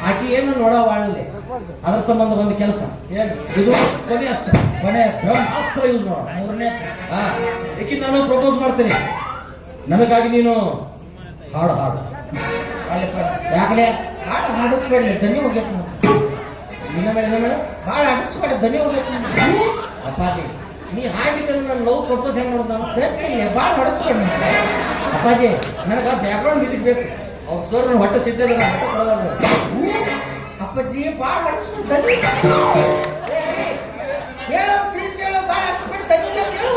ಆಕಿ ಏನು ನೋಡವಾಳಲ್ಲಿ ಅದ್ರ ಸಂಬಂಧ ಒಂದು ಕೆಲಸ ಏನು ಇದು ಕೊನೆ ಅಸ್ತ್ರ ಅಸ್ತ್ರ ಯೂಸ್ ಮಾಡ ಮೂರನೇ ಏಕೆ ನಾನು ಪ್ರಪೋಸ್ ಮಾಡ್ತೀನಿ ನನಗಾಗಿ ನೀನು ಹಾಡು ಹಾಡು ಯಾಕಲೆ ಹಾಡು ಹಾಡಿಸ್ಬೇಡಲಿ ದನಿ ಹೋಗ್ಯತ್ ನಿನ್ನ ಮೇಲೆ ಹಾಡು ಹಾಡಿಸ್ಬೇಡ ದನಿ ಹೋಗ್ಯತ್ ಅಪ್ಪಾಜಿ ನೀ ಹಾಡ್ಲಿಕ್ಕೆ ನನ್ನ ಲವ್ ಪ್ರಪೋಸ್ ಹೆಂಗ್ ಮಾಡೋದು ನಾನು ಭಾಳ ಹಾಡಿಸ್ಬೇಡ ಅಪ್ಪಾಜಿ ನನಗೆ ಬ್ಯಾಕ್ಗ್ರೌಂಡ್ ಮ್ಯೂಸಿಕ್ ಬೇಕು ಅವ್ರ ಸರ್ ನನ್ನ ಹೊಟ್ಟೆ ಸಿಟ್ಟಿದ್ರೆ ನಾನು ಹೊಟ್ಟೆ ಕೊಡೋದಾದ್ರೆ ಅಪ್ಪಾಜಿ ಭಾಳ ಹಾಡಿಸ್ಬೇಡ ದನಿ ಹೇಳೋ ತಿಳಿಸಿ ಹೇಳೋ ಭಾಳ ಹಾಡಿಸ್ಬೇಡ ದನಿ ಇಲ್ಲ ಹೇಳು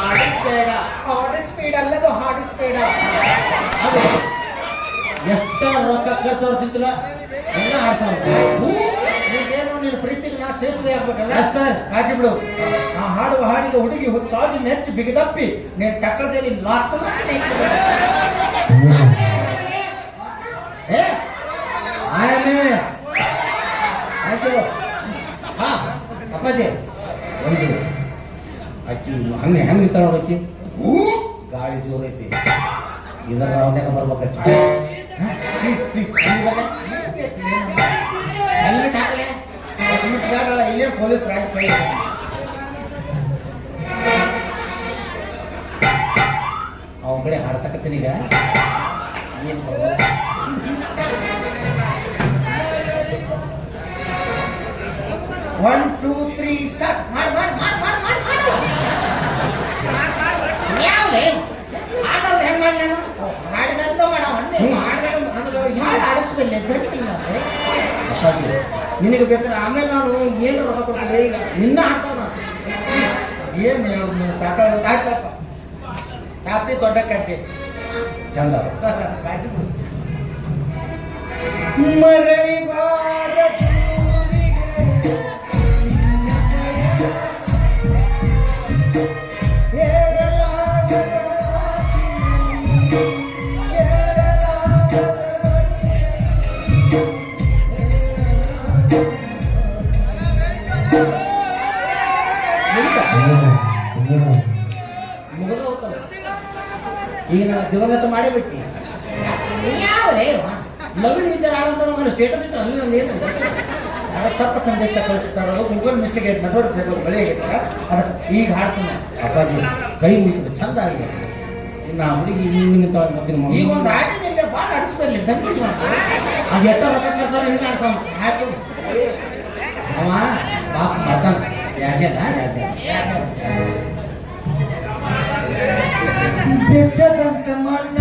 ಆಡಿಸ್ಬೇಡ ಹಾಡಿಸ್ಬೇಡ ಅಲ್ಲದು ಹಾಡಿಸ್ಬೇಡ ಅದು ಎಷ್ಟ ರೊಕ್ಕ ಖರ್ಚು ಆಗ್ತಿದ್ದಿಲ್ಲ ಎಲ್ಲ ಈಗೇನು ನಿನ್ನ ಪ್ರೀತಿಗೆ ನಾ ಸೇತುವೆ ಆಗ್ಬೇಕಲ್ಲ ಸರ್ ಕಾಜಿ ಬಿಡು ಆ ಹಾಡುವ ಹಾಡಿಗೆ ಹುಡುಗಿ ಹುಚ್ಚಾಗಿ ಮೆಚ್ಚಿ ಬಿಗದಪ್ಪಿ ನೀನು ಟಕ್ಕಳದಲ್ಲಿ ಲಾಕ್ತಲ್ಲ ಏ ಆಯಮ್ಮೆ ಆಯ್ತು ಹಾ ಅಪ್ಪಾಜಿ ಒಂದು ಅಕ್ಕಿ ಹಂಗೆ ಹೆಂಗೆ ನಿಂತಾಳ ನೋಡಕ್ಕಿ ಗಾಳಿ ಜೋರ್ ಐತಿ ಇದರ ಅವನ್ಯಾಗ ಬರ್ಬೇಕಕ್ಕಿ ಪ್ಲೀಸ್ ಪ್ಲೀಸ್ ಹೆಲ್ಮೆಟ್ ಹಾಕಲೆ ಇಲ್ಲೇ ಪೊಲೀಸ್ ರಾಡ್ ಕೈ ಅವನ ಕಡೆ ಹಾಡ್ಸಕತ್ತೀನಿ ಈಗ ಏನು ಬರ್ಬೇಕು 1 2 3 ಸ್ಟಾರ್ಟ್ ಮಾಡು ಯಾವಲೇ ಆಡೋದು ಹೆಂಗೆ ಮಾಡಿ ನಾನು ಮಾಡಿದಂತ ಮಾಡವ ಹಾಡು ಆಡಿಸ್ಬೇಡ ಅಸಾಧ್ಯ ನಿನಗೆ ಬೇಕಾದ್ರೆ ಆಮೇಲೆ ನಾನು ಏನು ರೊಕ್ಕ ಕೊಡ್ತೀನಿ ಈಗ ನಿನ್ನ ಆಡ್ತಾವ ನಾನು ಏನು ಹೇಳೋದು ನೀವು ಸಾಕಾಗುತ್ತೆ ಆಯ್ತಪ್ಪ ಕಾಪಿ ದೊಡ್ಡ ಕಟ್ಟಿ ಚಂದ ಕಾಜಿ ಮರಳಿ ಬಾರ ಮುಗಿದ ಹೋಗ್ತಲ್ಲ ಈಗ ನಾನು ದಿವಂಗತ ಮಾಡೇ ಬಿಟ್ಟಿ ಯಾವೇ ಲವಿನ ವಿಚಾರ ಆಡಂತ ನಾನು ಸ್ಟೇಟಸ್ ಇಟ್ಟರೆ ಅಲ್ಲಿ ನಂದು ಏನು ಯಾರೋ ತಪ್ಪು ಸಂದೇಶ ಕಳಿಸ್ತಾರೋ ಗೂಗಲ್ ಮಿಸ್ಟೇಕ್ ಐತೆ ನೆಟ್ವರ್ಕ್ ಸಿಗೋದು ಬಳಿ ಆಗೈತೆ ಅದಕ್ಕೆ ಈಗ ಹಾಡ್ತೀನಿ ಅಪ್ಪಾಜಿ ಕೈ ಮುಗಿದು ಚಂದ ಆಗಿದೆ ನಾ ಹುಡುಗಿ ನಿಂತ ಈಗ ಒಂದು ಹಾಡಿನಿಂದ ಭಾಳ ಆಡಿಸ್ಬರ್ಲಿ ದಂಡಿ ಅದು ಎಷ್ಟೋ ರೊಕ್ಕ ಕರ್ತಾರೆ ಹಿಂಗೆ ಆಡ್ತಾವ ಆಯ್ತು ಅವ ಪಾಪ ಬರ್ತಾನೆ ಯಾಕೆ ಬೆಟ್ಟದಂತ ಮಣ್ಣ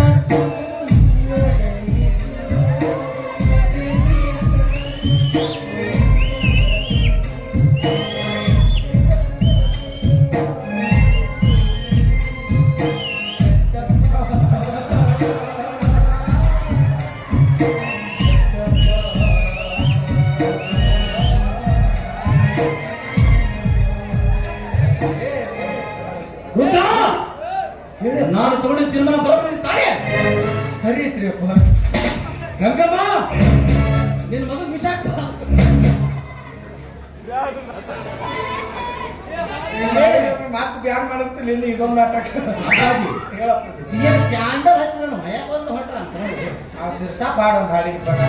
ನಾನು ತಗೊಂಡಿದ್ದ ತೀರ್ಮಾನ ಬರೋದು ತಾನೇ ಸರಿ ಐತ್ರಿ ಅಪ್ಪ ಗಂಗಮ್ಮ ನಿನ್ನ ಮಗನ ಮಿಸಾಕ್ ಮಾತು ಬ್ಯಾನ್ ಮಾಡಿಸ್ತಿಲ್ಲ ಇಲ್ಲಿ ಇದೊಂದು ನಾಟಕ ಅಪ್ಪಾಜಿ ಹೇಳಪ್ಪ ಏನು ಕ್ಯಾಂಡಲ್ ಹಚ್ಚಿ ನಾನು ಮಯ ಬಂದು ಹೊಂಟ್ರ ಅಂತ ಆ ಶಿರ್ಷಾ ಪಾಡ ಒಂದು ಹಾಡಿಗೆ ಬೇಡ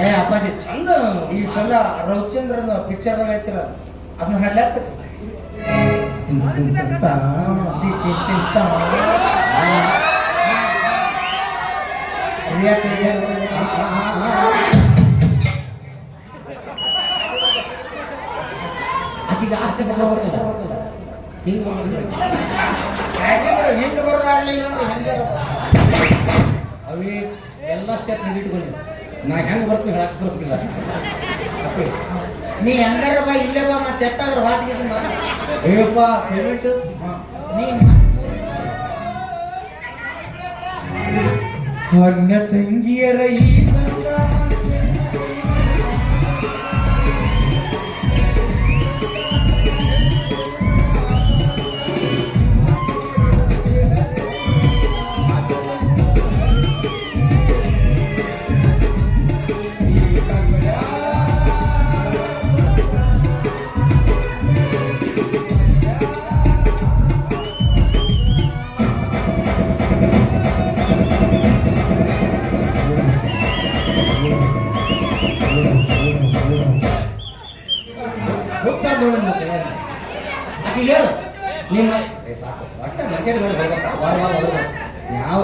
ಏ ಅಪ್ಪಾಜಿ ಚಂದ ಈ ಸಲ ರವಿಚಂದ್ರನ ಪಿಕ್ಚರ್ದಾಗ ಐತಿರ ಅದನ್ನ ಹಾಡ್ಲಾಕ ಆಕಿಗೆ ಆಸ್ತಿ ಬರ್ತದ ಹಿಂಗೆ ಹಿಂಗೆ ಬರೋದಾಗ್ಲಿಲ್ಲ ಹಿಂಗೆ ಅವೇ ಎಲ್ಲ ಸ್ಟೆಪ್ ಹಿಡಿಟ್ಕೊಂಡು ನಾ ಹೆಂಗೆ ಬರ್ತೀನಿ ಹೇಳಕ್ ಬರ್ತಿಲ್ಲ ನೀ ಹೆಂಗಾರ ಬಾ ಇಲ್ಲೇ ಬಾ ಮತ್ತೆ ಎತ್ತಾದ್ರ ವಾದಿಗೆ ಅಯ್ಯಪ್ಪ ಪೇಮೆಂಟ್ ನೀ ಅಣ್ಣ ತಂಗಿಯರ ಈ ನೋಡಿ ನಿಮ್ಮ ಕೈಯಾಗ ಆಕೆ ಹೇಳು ನಿಮ್ಮ ಏ ಸಾಕು ಒಟ್ಟ ಮರ್ಯಾದೆ ಮೇಲೆ ಬರ್ಬೇಕಾ ವಾರ ವಾರ ಹೋದ್ರು ಯಾವ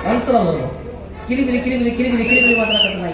ಅನ್ಸಲ್ಲ ಹೋದ್ರು ಕಿರಿಬಿಲಿ ಮಾತಾಡ್ತಾರೆ